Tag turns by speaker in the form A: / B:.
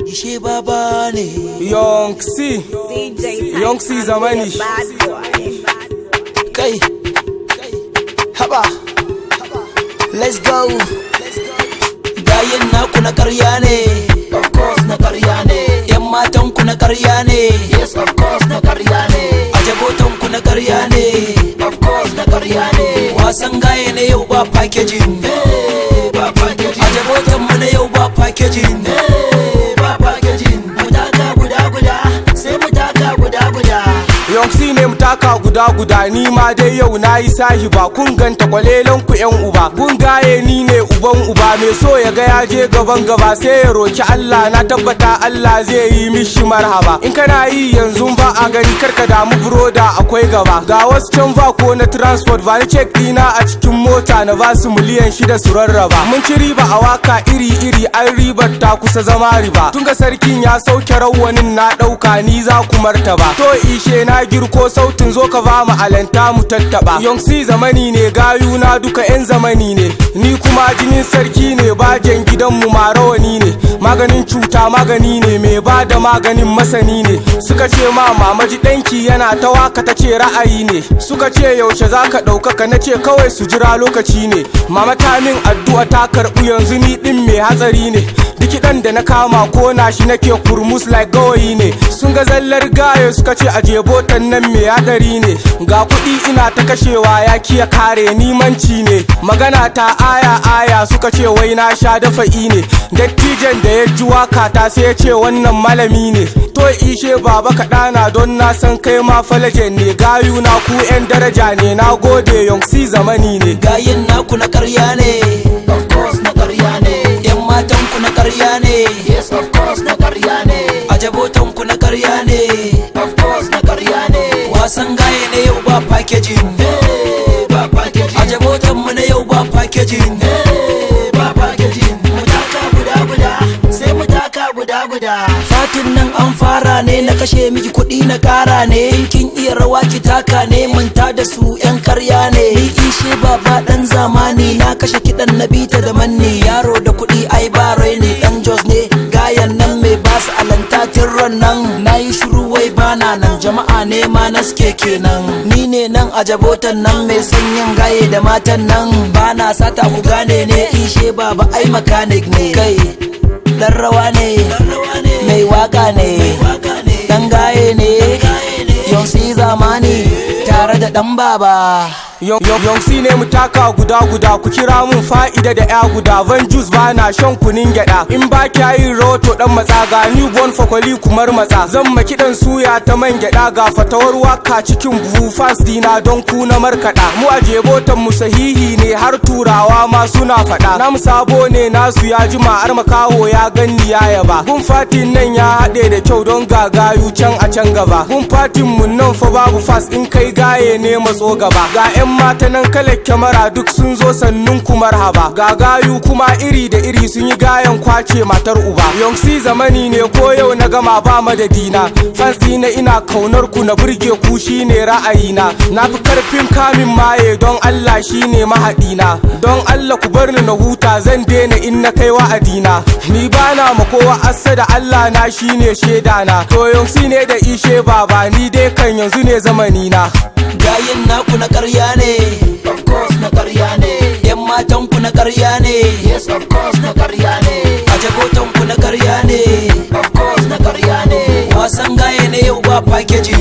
A: Ishe baba ne
B: Young C zamani
A: kai haba let's go gayin naku na karya ne, of course na karya ne. Yan matan ku na karya ne, yes of course na karya ne. Ajabotan ku na karya ne, of course na karya ne. Wasan gaye ne yau ba packaging, ba packaging. Ajabotan mu na yau ba packaging, ba packaging. Mutaka guda sai mutaka guda.
B: Young C ne mutaka guda ni ma dai yau nayi sahiba. Kun ganta kwalelan ku yan uba, gun gaye ni ne uban uba. Me so ya ga ya je gaban gaba sai ya roki Allah, na tabbata Allah zai yi mishi marhaba. In kana yi yanzu ba a gani karka damu broda akwai gaba. Ga wasu can ba ko na transport ba ni check dina a cikin mota na basu miliyan 6 su rarraba. Mun ci riba a waka iri an ribar ta kusa zama riba. Tunga sarkin ya sauke rawanin na dauka ni za ku martaba. To ishe na girko sautin zo ka ba mu alanta mu tattaba. Young C zamani ne gayu na duka yan zamani ne, ni kuma jinin sarki ne. Bajen gidanmu ma rawani ne, maganin cuta magani ne, mai ba da maganin masani ne. Suka ce ma mamaji danki yana ta waka ta ce ra'ayi ne. Suka ce yaushe zaka ɗaukaka na ce kawai su jira lokaci ne. Mama ta min addu'a ta karɓu yanzu ni ɗin mai hatsari ne. Dikidan da na kama kona shi nake kurmus like gawayi ne. Sun ga zallar gaye suka ce aje botan nan mai hadari ne. Ga kuɗi ina ta kashewa ya kiya kare nimanci ne. Magana ta aya suka ce wai na sha dafa'i ne. Dattijan da ya ji waka ta sai ya ce wannan malami ne. To ishe baba kaɗana don na san kai ma falajen ne. Gayu na ku yan daraja ne, na gode Young C zamani ne.
A: Gayin naku na karya ne, of course na karya ne. Yan matan ku na karya ne, yes of course na karya ne. Ajabotan ku na karya ne, of course na karya ne. Wasan gaye ne yau ba packaging, ba packaging. Ajabotan mu na yau ba packaging, ba packaging. Mutaka guda sai mutaka guda. Fatin nan an fara ne, na kashe miki kuɗi na ƙara ne. Kin iya rawa ki taka ne, manta da su yan karya ne. Ni ishe baba dan zamani, na kashe kiɗan na bita da manni. Yaro da kuɗi ai ba rai ne, dan Jos ne gayan nan mai basu alanta tirran nan. Nayi shiru wai bana nan, jama'a ne ma naske kenan. Ni ne nan ajabotan nan mai sanyin gaye da matan nan. Bana sata ku gane ne, ishe baba ai mechanic ne. Kai dan rawa ne, mai waka ne, dan gaye ne. Young C zamani tare da dan baba.
B: Young C ne mutaka guda ku kira mun fa'ida da ya guda. Van juice ba na shan kunin gyada, in ba kya yin roto dan matsa. Ga newborn fakwali kumar matsa, zan maki dan suya ta man gyada. Ga fatawar waka cikin buhu fans dina don ku na markada. Mu aje botan mu sahihi ne, har turawa ma suna fada. Namu sabo ne nasu ya jima, har makaho ya ganni ya yaba. Gun fatin nan ya haɗe da kyau don gagayu can a can gaba. Gun fatin mun nan fa babu fast, in kai gaye ne matso gaba. Ga 'yan mata nan kalar kyamara duk sun zo sannun ku marhaba. Ga gayu kuma iri da iri sun yi gayan kwace matar uba. Young C zamani ne ko yau na gama ba madadina. Fans dina ina kaunar ku, na burge ku shine ra'ayina. Na fi karfin kamin maye don Allah shine mahadina. Don Allah ku bar ni na huta, zan daina in na kai wa'adina. Ni bana ma kowa assada, Allah na shine shedana. To Young C ne da ishe baba, ni dai kan yanzu ne zamani na.
A: Gayin naku na karya ne, of course na karya ne. Yan matan ku na karya ne, yes of course na karya ne. Ajabotan ku na karya ne, of course na karya ne. Wasan gaye ne yau ba packaging.